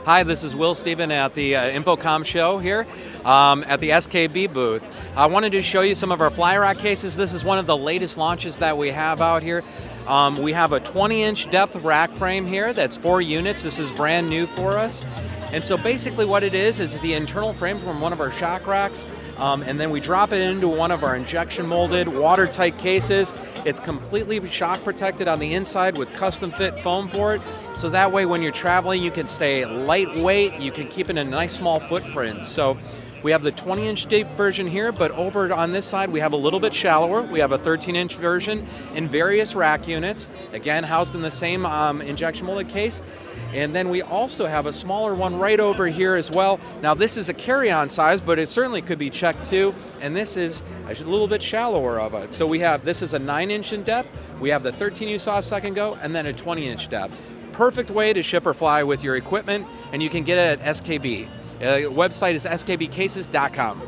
Hi, this is Will Steven at the InfoComm show here at the SKB booth. I wanted to show you some of our fly rack cases. This is one of the latest launches that we have out here. We have a 20-inch depth rack frame here that's 4 units. This is brand new for us. And so basically what it is the internal frame from one of our shock racks, and then we drop it into one of our injection molded watertight cases. It's completely shock protected on the inside with custom fit foam for it. So that way when you're traveling you can stay lightweight, you can keep it in a nice small footprint. So we have the 20-inch deep version here, but over on this side we have a little bit shallower. We have a 13-inch version in various rack units, again housed in the same injection molded case. And then we also have a smaller one right over here as well. Now this is a carry-on size, but it certainly could be checked too. And this is a little bit shallower of it. So we have, this is a 9-inch in depth. We have the 13 you saw a second ago, and then a 20-inch depth. Perfect way to ship or fly with your equipment, and you can get it at SKB. Website is skbcases.com.